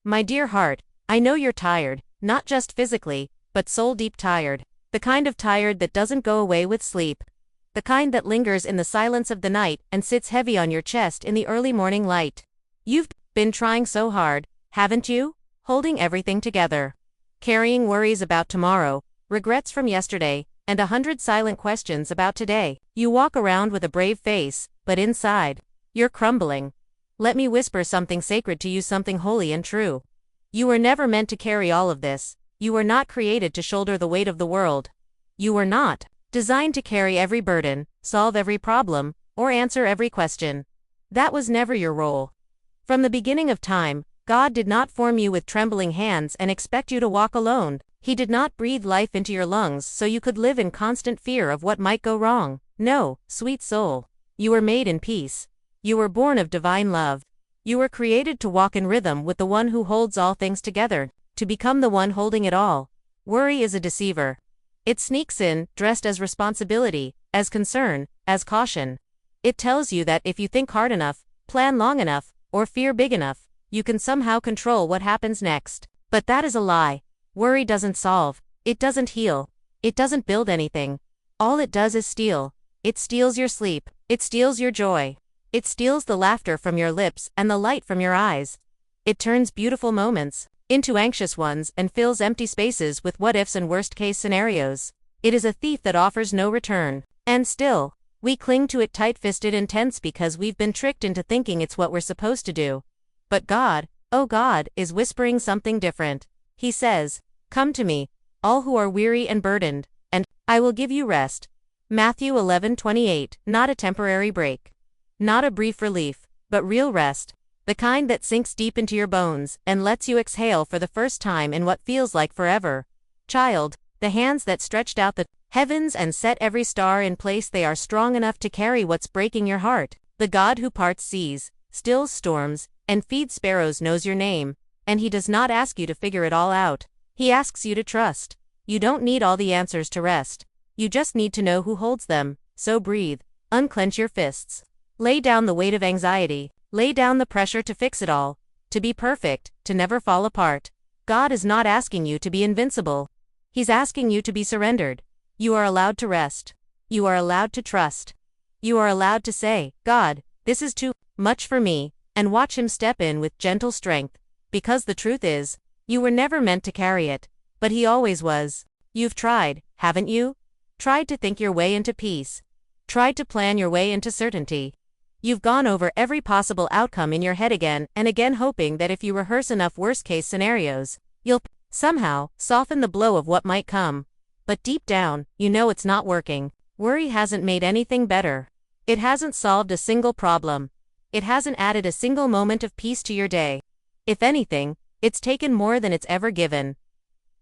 My dear heart, I know you're tired, not just physically, but soul deep tired. The kind of tired that doesn't go away with sleep. The kind that lingers in the silence of the night and sits heavy on your chest in the early morning light. You've been trying so hard, haven't you? Holding everything together. Carrying worries about tomorrow, regrets from yesterday, and 100 silent questions about today. You walk around with a brave face, but inside, you're crumbling. Let me whisper something sacred to you, something holy and true. You were never meant to carry all of this. You were not created to shoulder the weight of the world. You were not designed to carry every burden, solve every problem, or answer every question. That was never your role. From the beginning of time, God did not form you with trembling hands and expect you to walk alone. He did not breathe life into your lungs so you could live in constant fear of what might go wrong. No, sweet soul. You were made in peace. You were born of divine love. You were created to walk in rhythm with the one who holds all things together, to become the one holding it all. Worry is a deceiver. It sneaks in, dressed as responsibility, as concern, as caution. It tells you that if you think hard enough, plan long enough, or fear big enough, you can somehow control what happens next. But that is a lie. Worry doesn't solve. It doesn't heal. It doesn't build anything. All it does is steal. It steals your sleep. It steals your joy. It steals the laughter from your lips and the light from your eyes. It turns beautiful moments into anxious ones and fills empty spaces with what-ifs and worst-case scenarios. It is a thief that offers no return. And still, we cling to it tight-fisted and tense because we've been tricked into thinking it's what we're supposed to do. But God, oh God, is whispering something different. He says, "Come to me, all who are weary and burdened, and I will give you rest." Matthew 11:28. Not a temporary break. Not a brief relief, but real rest. The kind that sinks deep into your bones and lets you exhale for the first time in what feels like forever. Child, the hands that stretched out the heavens and set every star in place, they are strong enough to carry what's breaking your heart. The God who parts seas, stills storms, and feeds sparrows knows your name, and He does not ask you to figure it all out. He asks you to trust. You don't need all the answers to rest. You just need to know who holds them. So breathe, unclench your fists. Lay down the weight of anxiety. Lay down the pressure to fix it all, to be perfect, to never fall apart. God is not asking you to be invincible. He's asking you to be surrendered. You are allowed to rest. You are allowed to trust. You are allowed to say, "God, this is too much for me," and watch Him step in with gentle strength. Because the truth is, you were never meant to carry it, but He always was. You've tried, haven't you? Tried to think your way into peace. Tried to plan your way into certainty. You've gone over every possible outcome in your head again and again, hoping that if you rehearse enough worst-case scenarios, you'll somehow soften the blow of what might come. But deep down, you know it's not working. Worry hasn't made anything better. It hasn't solved a single problem. It hasn't added a single moment of peace to your day. If anything, it's taken more than it's ever given.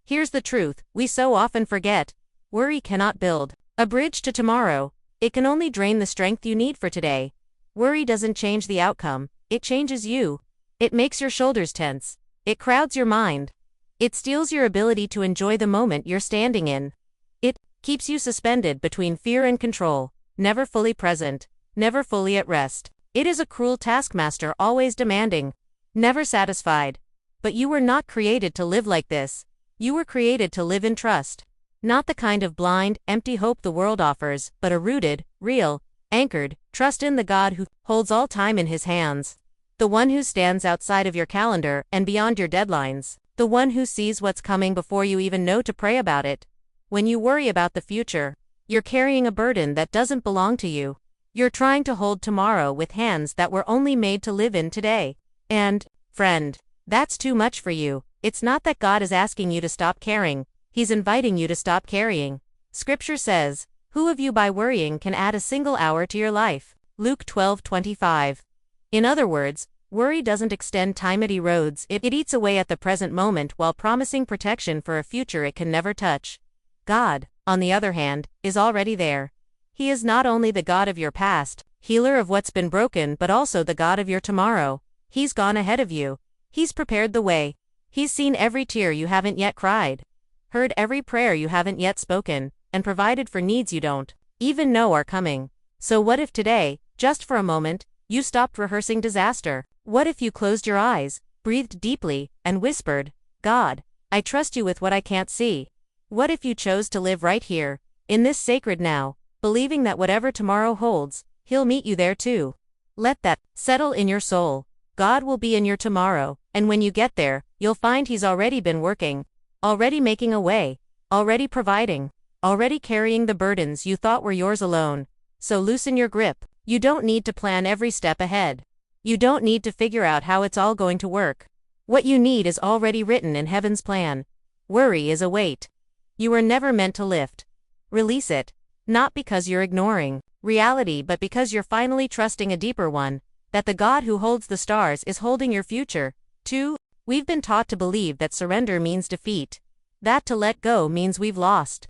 Here's the truth we so often forget. Worry cannot build a bridge to tomorrow. It can only drain the strength you need for today. Worry doesn't change the outcome, it changes you. It makes your shoulders tense. It crowds your mind. It steals your ability to enjoy the moment you're standing in. It keeps you suspended between fear and control, never fully present, never fully at rest. It is a cruel taskmaster, always demanding, never satisfied. But you were not created to live like this. You were created to live in trust. Not the kind of blind, empty hope the world offers, but a rooted, real, anchored trust in the God who holds all time in His hands. The one who stands outside of your calendar and beyond your deadlines. The one who sees what's coming before you even know to pray about it. When you worry about the future, you're carrying a burden that doesn't belong to you. You're trying to hold tomorrow with hands that were only made to live in today. And, friend, that's too much for you. It's not that God is asking you to stop caring. He's inviting you to stop carrying. Scripture says, "Who of you by worrying can add a single hour to your life?" Luke 12:25. In other words, worry doesn't extend time, it erodes. It eats away at the present moment while promising protection for a future it can never touch. God, on the other hand, is already there. He is not only the God of your past, healer of what's been broken, but also the God of your tomorrow. He's gone ahead of you. He's prepared the way. He's seen every tear you haven't yet cried, heard every prayer you haven't yet spoken, and provided for needs you don't even know are coming. So what if today, just for a moment, you stopped rehearsing disaster? What if you closed your eyes, breathed deeply, and whispered, God, I trust you with what I can't see. What if you chose to live right here, in this sacred now, believing that whatever tomorrow holds, He'll meet you there too? Let that settle in your soul. God will be in your tomorrow, and when you get there, you'll find He's already been working, already making a way, already providing, already carrying the burdens you thought were yours alone. So loosen your grip. You don't need to plan every step ahead. You don't need to figure out how it's all going to work. What you need is already written in heaven's plan. Worry is a weight you were never meant to lift. Release it. Not because you're ignoring reality, but because you're finally trusting a deeper one, that the God who holds the stars is holding your future, too. We've been taught to believe that surrender means defeat. That to let go means we've lost.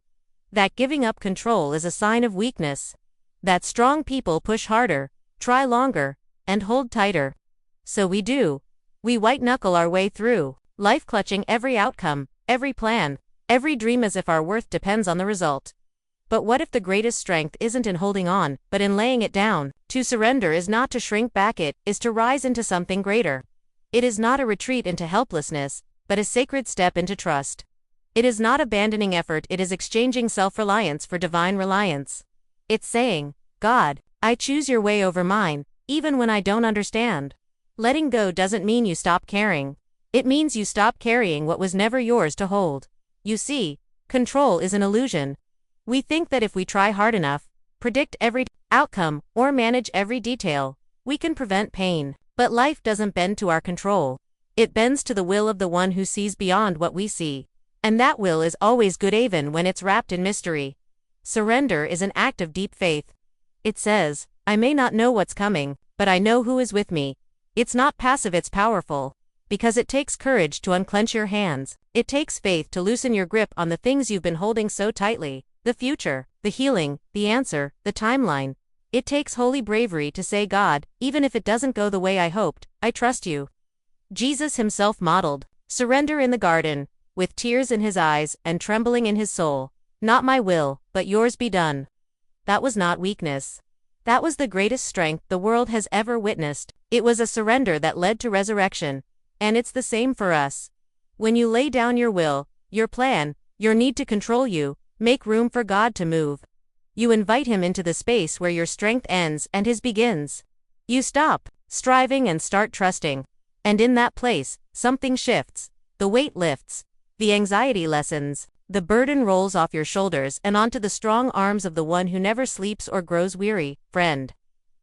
That giving up control is a sign of weakness. That strong people push harder, try longer, and hold tighter. So we do. We white-knuckle our way through life, clutching every outcome, every plan, every dream as if our worth depends on the result. But what if the greatest strength isn't in holding on, but in laying it down? To surrender is not to shrink back, it is to rise into something greater. It is not a retreat into helplessness, but a sacred step into trust. It is not abandoning effort, it is exchanging self-reliance for divine reliance. It's saying, God, I choose your way over mine, even when I don't understand. Letting go doesn't mean you stop caring. It means you stop carrying what was never yours to hold. You see, control is an illusion. We think that if we try hard enough, predict every outcome, or manage every detail, we can prevent pain. But life doesn't bend to our control. It bends to the will of the one who sees beyond what we see. And that will is always good even when it's wrapped in mystery. Surrender is an act of deep faith. It says, I may not know what's coming, but I know who is with me. It's not passive, it's powerful. Because it takes courage to unclench your hands. It takes faith to loosen your grip on the things you've been holding so tightly. The future, the healing, the answer, the timeline. It takes holy bravery to say, God, even if it doesn't go the way I hoped, I trust you. Jesus himself modeled surrender in the garden, with tears in his eyes and trembling in his soul. Not my will, but yours be done. That was not weakness. That was the greatest strength the world has ever witnessed. It was a surrender that led to resurrection. And it's the same for us. When you lay down your will, your plan, your need to control you, make room for God to move. You invite Him into the space where your strength ends and His begins. You stop striving and start trusting. And in that place, something shifts. The weight lifts. The anxiety lessens. The burden rolls off your shoulders and onto the strong arms of the one who never sleeps or grows weary. Friend,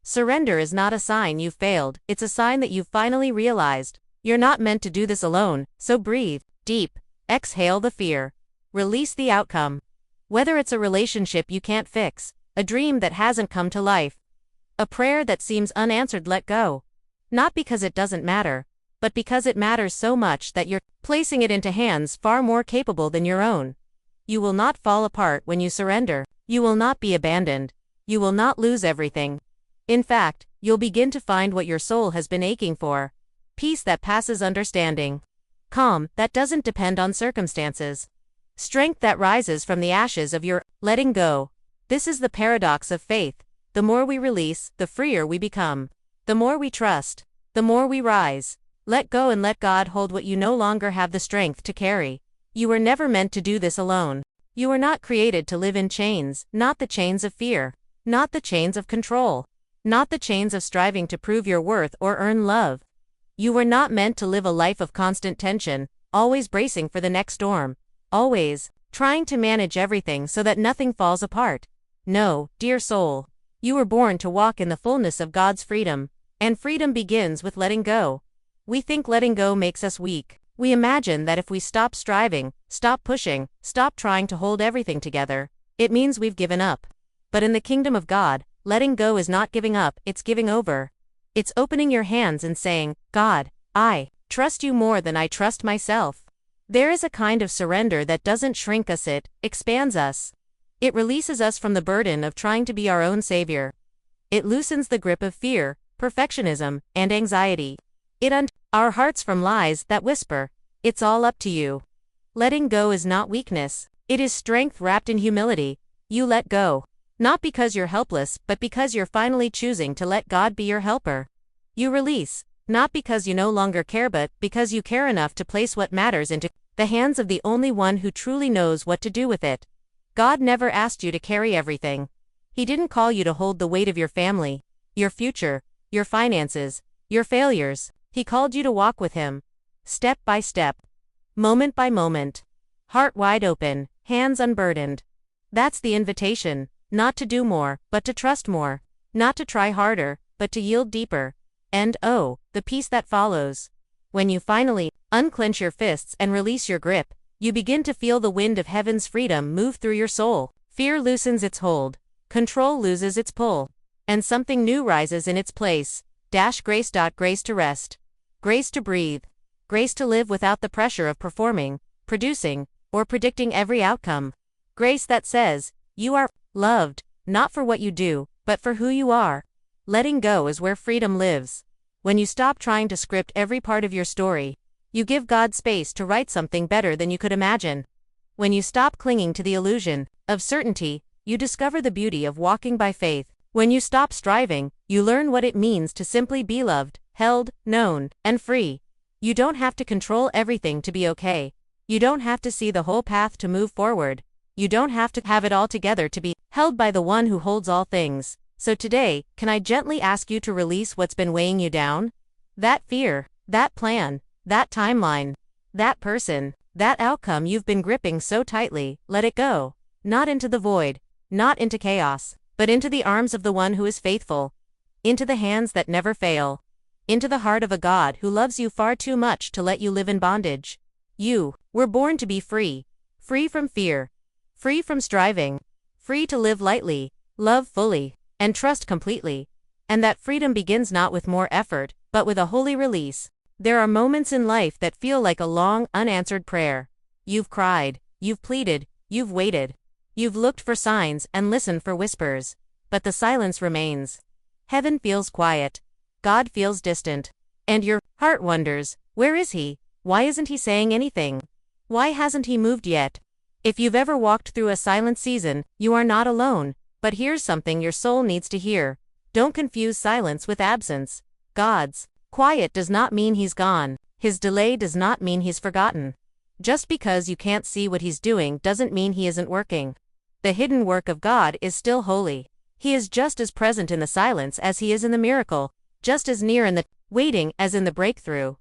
surrender is not a sign you've failed, it's a sign that you've finally realized you're not meant to do this alone, so breathe deep, exhale the fear, release the outcome. Whether it's a relationship you can't fix, a dream that hasn't come to life, a prayer that seems unanswered, let go. Not because it doesn't matter, but because it matters so much that you're placing it into hands far more capable than your own. You will not fall apart when you surrender. You will not be abandoned. You will not lose everything. In fact, you'll begin to find what your soul has been aching for. Peace that passes understanding. Calm that doesn't depend on circumstances. Strength that rises from the ashes of your letting go. This is the paradox of faith. The more we release, the freer we become. The more we trust, the more we rise. Let go and let God hold what you no longer have the strength to carry. You were never meant to do this alone. You were not created to live in chains, not the chains of fear, not the chains of control, not the chains of striving to prove your worth or earn love. You were not meant to live a life of constant tension, always bracing for the next storm, always trying to manage everything so that nothing falls apart. No, dear soul, you were born to walk in the fullness of God's freedom, and freedom begins with letting go. We think letting go makes us weak. We imagine that if we stop striving, stop pushing, stop trying to hold everything together, it means we've given up. But in the kingdom of God, letting go is not giving up, it's giving over. It's opening your hands and saying, God, I trust you more than I trust myself. There is a kind of surrender that doesn't shrink us, it expands us. It releases us from the burden of trying to be our own savior. It loosens the grip of fear, perfectionism, and anxiety. It unties our hearts from lies that whisper, it's all up to you. Letting go is not weakness. It is strength wrapped in humility. You let go. Not because you're helpless, but because you're finally choosing to let God be your helper. You release. Not because you no longer care, but because you care enough to place what matters into the hands of the only one who truly knows what to do with it. God never asked you to carry everything. He didn't call you to hold the weight of your family, your future, your finances, your failures. He called you to walk with Him. Step by step. Moment by moment. Heart wide open, hands unburdened. That's the invitation, not to do more, but to trust more. Not to try harder, but to yield deeper. And oh, the peace that follows. When you finally unclench your fists and release your grip, you begin to feel the wind of heaven's freedom move through your soul. Fear loosens its hold. Control loses its pull. And something new rises in its place. Grace. Grace to rest. Grace to breathe. Grace to live without the pressure of performing, producing, or predicting every outcome. Grace that says, you are loved, not for what you do, but for who you are. Letting go is where freedom lives. When you stop trying to script every part of your story, you give God space to write something better than you could imagine. When you stop clinging to the illusion of certainty, you discover the beauty of walking by faith. When you stop striving, you learn what it means to simply be loved, held, known, and free. You don't have to control everything to be okay. You don't have to see the whole path to move forward. You don't have to have it all together to be held by the one who holds all things. So today, can I gently ask you to release what's been weighing you down? That fear, that plan, that timeline, that person, that outcome you've been gripping so tightly, let it go. Not into the void, not into chaos, but into the arms of the one who is faithful. Into the hands that never fail. Into the heart of a God who loves you far too much to let you live in bondage. You were born to be free. Free from fear. Free from striving. Free to live lightly, love fully, and trust completely. And that freedom begins not with more effort, but with a holy release. There are moments in life that feel like a long, unanswered prayer. You've cried, you've pleaded, you've waited. You've looked for signs and listened for whispers. But the silence remains. Heaven feels quiet. God feels distant. And your heart wonders, where is He? Why isn't He saying anything? Why hasn't He moved yet? If you've ever walked through a silent season, you are not alone. But here's something your soul needs to hear. Don't confuse silence with absence. God's quiet does not mean He's gone. His delay does not mean He's forgotten. Just because you can't see what He's doing doesn't mean He isn't working. The hidden work of God is still holy. He is just as present in the silence as He is in the miracle. Just as near in the waiting as in the breakthrough.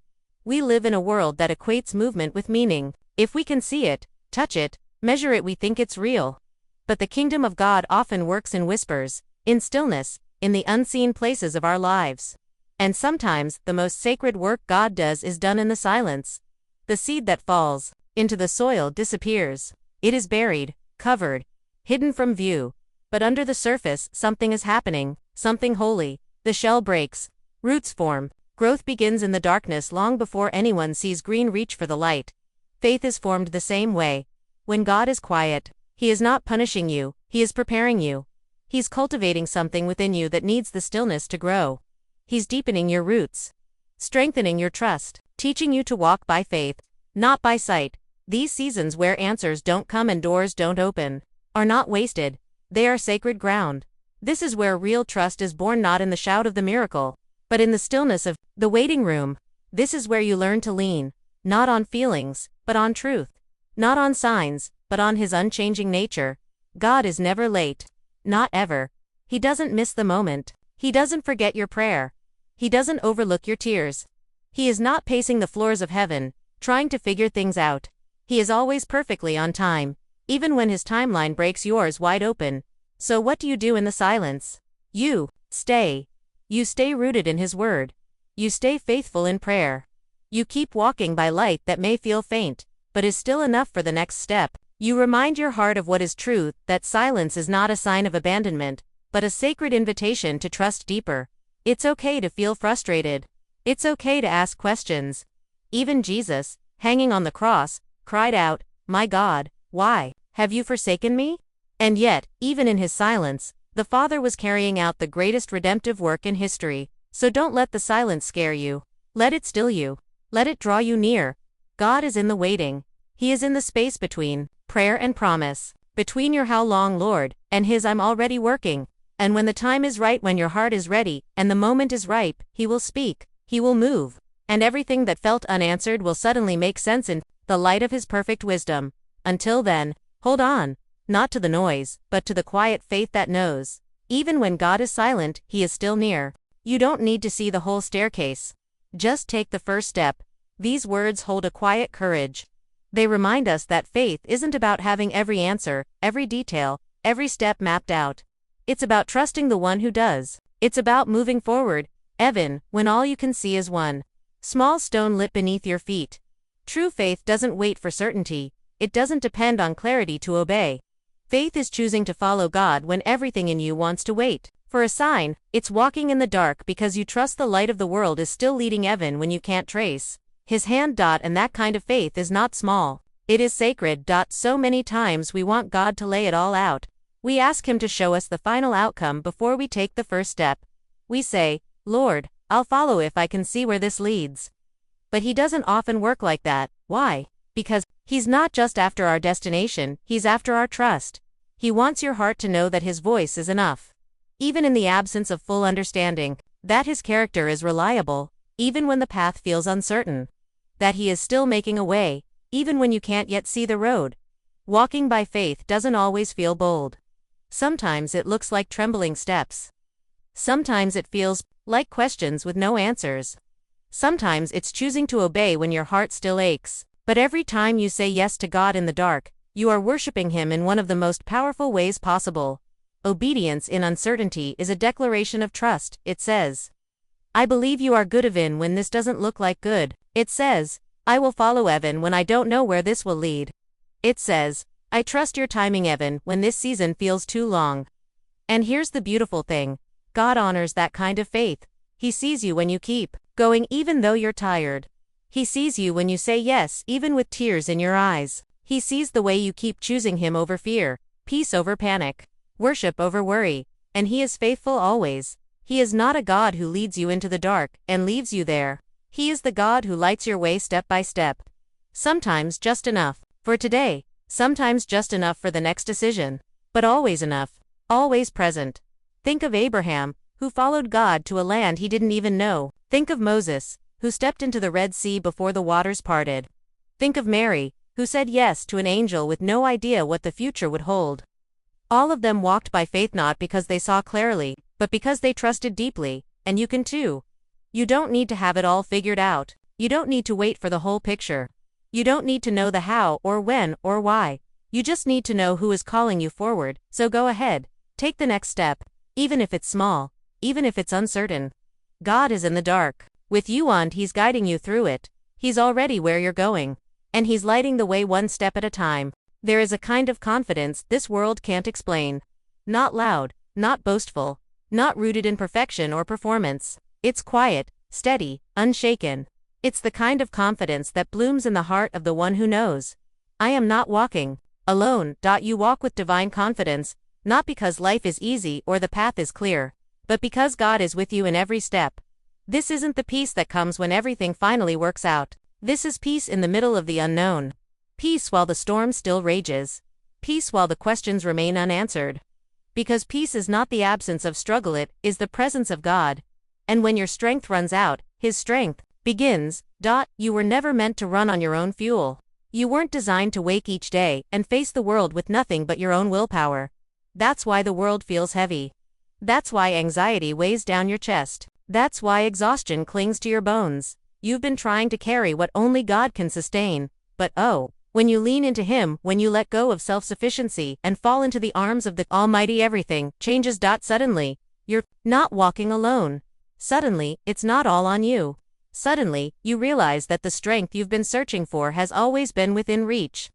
We live in a world that equates movement with meaning. If we can see it, touch it, measure it, we think it's real. But the kingdom of God often works in whispers, in stillness, in the unseen places of our lives. And sometimes, the most sacred work God does is done in the silence. The seed that falls into the soil disappears. It is buried, covered, hidden from view. But under the surface, something is happening, something holy. The shell breaks, roots form, growth begins in the darkness long before anyone sees green reach for the light. Faith is formed the same way. When God is quiet, He is not punishing you, He is preparing you. He's cultivating something within you that needs the stillness to grow. He's deepening your roots, strengthening your trust, teaching you to walk by faith, not by sight. These seasons where answers don't come and doors don't open are not wasted. They are sacred ground. This is where real trust is born, not in the shout of the miracle, but in the stillness of the waiting room. This is where you learn to lean, not on feelings, but on truth. Not on signs, but on His unchanging nature. God is never late. Not ever. He doesn't miss the moment. He doesn't forget your prayer. He doesn't overlook your tears. He is not pacing the floors of heaven, trying to figure things out. He is always perfectly on time, even when His timeline breaks yours wide open. So what do you do in the silence? You stay. You stay rooted in His word. You stay faithful in prayer. You keep walking by light that may feel faint, but is still enough for the next step. You remind your heart of what is true, that silence is not a sign of abandonment, but a sacred invitation to trust deeper. It's okay to feel frustrated. It's okay to ask questions. Even Jesus, hanging on the cross, cried out, "My God, why have you forsaken me?" And yet, even in His silence, the Father was carrying out the greatest redemptive work in history. So don't let the silence scare you. Let it still you. Let it draw you near. God is in the waiting. He is in the space between prayer and promise, between your "How long, Lord?" and His "I'm already working." And when the time is right, when your heart is ready, and the moment is ripe, He will speak. He will move, and everything that felt unanswered will suddenly make sense in the light of His perfect wisdom. Until then, hold on, not to the noise, but to the quiet faith that knows. Even when God is silent, He is still near. You don't need to see the whole staircase. Just take the first step. These words hold a quiet courage. They remind us that faith isn't about having every answer, every detail, every step mapped out. It's about trusting the one who does. It's about moving forward, even when all you can see is one small stone lit beneath your feet. True faith doesn't wait for certainty. It doesn't depend on clarity to obey. Faith is choosing to follow God when everything in you wants to wait for a sign. It's walking in the dark because you trust the light of the world is still leading even when you can't trace His hand. And that kind of faith is not small. It is sacred. So many times we want God to lay it all out. We ask Him to show us the final outcome before we take the first step. We say, "Lord, I'll follow if I can see where this leads." But He doesn't often work like that. Why? Because He's not just after our destination, He's after our trust. He wants your heart to know that His voice is enough. Even in the absence of full understanding, that His character is reliable, even when the path feels uncertain. That He is still making a way, even when you can't yet see the road. Walking by faith doesn't always feel bold. Sometimes it looks like trembling steps. Sometimes it feels like questions with no answers. Sometimes it's choosing to obey when your heart still aches. But every time you say yes to God in the dark, you are worshiping Him in one of the most powerful ways possible. Obedience in uncertainty is a declaration of trust. It says, "I believe you are good even when this doesn't look like good." It says, "I will follow even when I don't know where this will lead." It says, "I trust your timing even when this season feels too long." And here's the beautiful thing. God honors that kind of faith. He sees you when you keep going even though you're tired. He sees you when you say yes even with tears in your eyes. He sees the way you keep choosing Him over fear, peace over panic, worship over worry, and He is faithful always. He is not a God who leads you into the dark and leaves you there. He is the God who lights your way step by step. Sometimes just enough for today, sometimes just enough for the next decision, but always enough, always present. Think of Abraham, who followed God to a land he didn't even know. Think of Moses, who stepped into the Red Sea before the waters parted. Think of Mary, who said yes to an angel with no idea what the future would hold. All of them walked by faith not because they saw clearly, but because they trusted deeply, and you can too. You don't need to have it all figured out. You don't need to wait for the whole picture. You don't need to know the how or when or why. You just need to know who is calling you forward, so go ahead. Take the next step, even if it's small, even if it's uncertain. God is in the dark with you and He's guiding you through it. He's already where you're going, and He's lighting the way one step at a time. There is a kind of confidence this world can't explain. Not loud, not boastful, not rooted in perfection or performance. It's quiet, steady, unshaken. It's the kind of confidence that blooms in the heart of the one who knows. I am not walking alone. You walk with divine confidence, not because life is easy or the path is clear, but because God is with you in every step. This isn't the peace that comes when everything finally works out. This is peace in the middle of the unknown. Peace while the storm still rages. Peace while the questions remain unanswered. Because peace is not the absence of struggle, it is the presence of God. And when your strength runs out, His strength begins. You were never meant to run on your own fuel. You weren't designed to wake each day and face the world with nothing but your own willpower. That's why the world feels heavy. That's why anxiety weighs down your chest. That's why exhaustion clings to your bones. You've been trying to carry what only God can sustain. But when you lean into Him, when you let go of self-sufficiency and fall into the arms of the Almighty, everything changes. Suddenly, you're not walking alone. Suddenly, it's not all on you. Suddenly, you realize that the strength you've been searching for has always been within reach.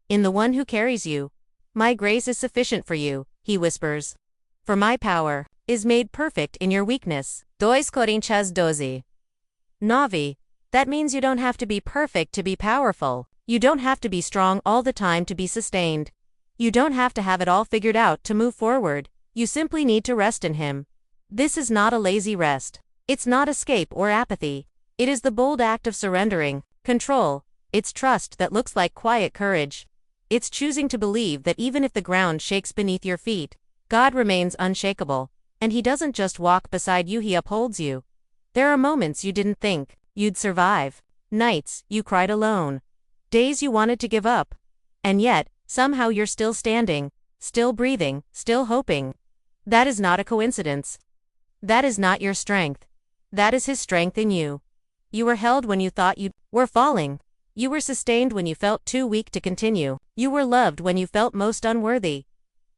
In the one who carries you. My grace is sufficient for you, He whispers. For my power is made perfect in your weakness. 2 Coríntios 12:9. That means you don't have to be perfect to be powerful. You don't have to be strong all the time to be sustained. You don't have to have it all figured out to move forward. You simply need to rest in Him. This is not a lazy rest. It's not escape or apathy. It is the bold act of surrendering control. It's trust that looks like quiet courage. It's choosing to believe that even if the ground shakes beneath your feet, God remains unshakable. And He doesn't just walk beside you, He upholds you. There are moments you didn't think you'd survive. Nights you cried alone. Days you wanted to give up. And yet, somehow you're still standing, still breathing, still hoping. That is not a coincidence. That is not your strength. That is His strength in you. You were held when you thought you were falling. You were sustained when you felt too weak to continue. You were loved when you felt most unworthy.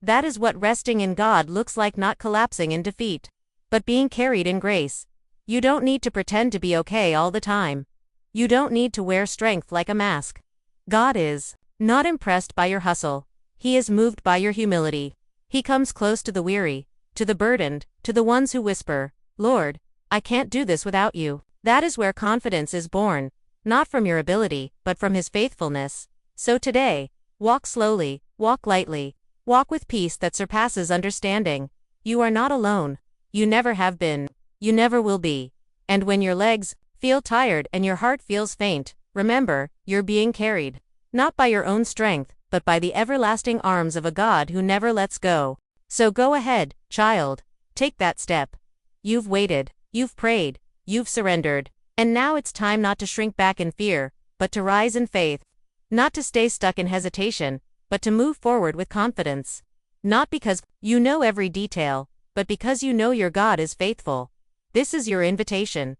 That is what resting in God looks like, not collapsing in defeat, but being carried in grace. You don't need to pretend to be okay all the time. You don't need to wear strength like a mask. God is not impressed by your hustle. He is moved by your humility. He comes close to the weary, to the burdened, to the ones who whisper, "Lord, I can't do this without you." That is where confidence is born, not from your ability, but from His faithfulness. So today, walk slowly, walk lightly, walk with peace that surpasses understanding. You are not alone. You never have been. You never will be. And when your legs feel tired and your heart feels faint, remember, you're being carried. Not by your own strength, but by the everlasting arms of a God who never lets go. So go ahead, child. Take that step. You've waited. You've prayed. You've surrendered. And now it's time not to shrink back in fear, but to rise in faith. Not to stay stuck in hesitation, but to move forward with confidence. Not because you know every detail, but because you know your God is faithful. This is your invitation.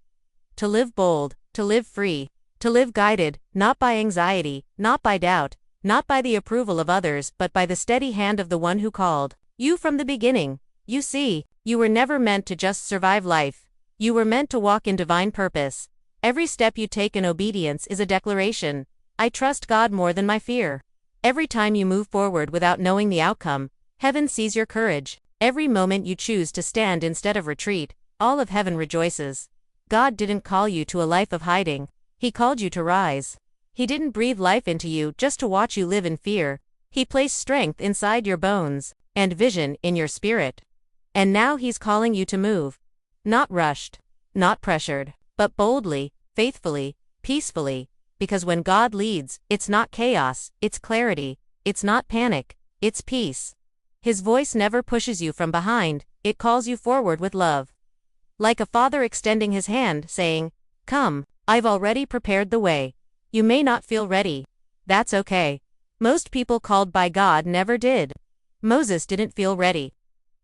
To live bold, to live free, to live guided, not by anxiety, not by doubt, not by the approval of others, but by the steady hand of the one who called you from the beginning. You see, you were never meant to just survive life. You were meant to walk in divine purpose. Every step you take in obedience is a declaration. I trust God more than my fear. Every time you move forward without knowing the outcome, heaven sees your courage. Every moment you choose to stand instead of retreat, all of heaven rejoices. God didn't call you to a life of hiding. He called you to rise. He didn't breathe life into you just to watch you live in fear. He placed strength inside your bones, and vision in your spirit. And now He's calling you to move. Not rushed, not pressured, but boldly, faithfully, peacefully, because when God leads, it's not chaos, it's clarity, it's not panic, it's peace. His voice never pushes you from behind, it calls you forward with love. Like a father extending his hand, saying, "Come, I've already prepared the way." You may not feel ready. That's okay. Most people called by God never did. Moses didn't feel ready.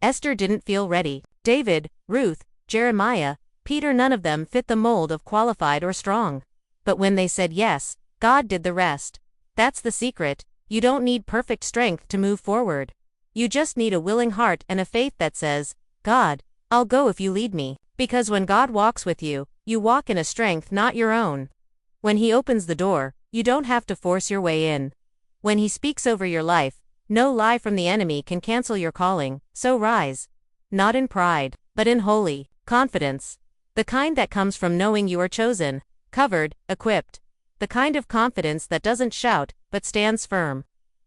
Esther didn't feel ready. David, Ruth, Jeremiah, Peter, none of them fit the mold of qualified or strong. But when they said yes, God did the rest. That's the secret. You don't need perfect strength to move forward. You just need a willing heart and a faith that says, "God, I'll go if you lead me." Because when God walks with you, you walk in a strength not your own. When He opens the door, you don't have to force your way in. When He speaks over your life, no lie from the enemy can cancel your calling. So rise. Not in pride, but in holy confidence. The kind that comes from knowing you are chosen, covered, equipped. The kind of confidence that doesn't shout, but stands firm.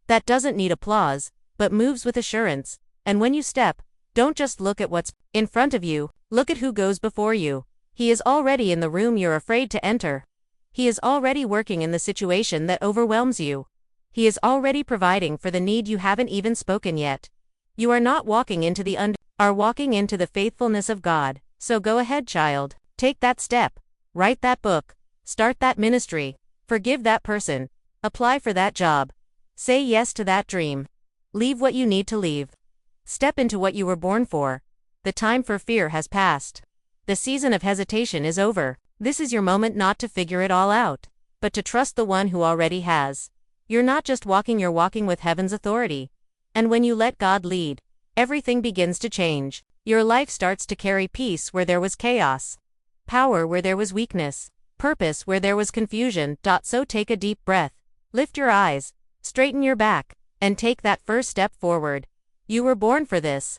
That doesn't need applause, but moves with assurance. And when you step, don't just look at what's in front of you, look at who goes before you. He is already in the room you're afraid to enter. He is already working in the situation that overwhelms you. He is already providing for the need you haven't even spoken yet. You are not walking into the are walking into the faithfulness of God. So go ahead, child. Take that step. Write that book. Start that ministry. Forgive that person. Apply for that job. Say yes to that dream. Leave what you need to leave. Step into what you were born for. The time for fear has passed. The season of hesitation is over. This is your moment not to figure it all out, but to trust the one who already has. You're not just walking, you're walking with heaven's authority. And when you let God lead, everything begins to change. Your life starts to carry peace where there was chaos, power where there was weakness, purpose where there was confusion. So take a deep breath, lift your eyes, straighten your back, and take that first step forward. You were born for this.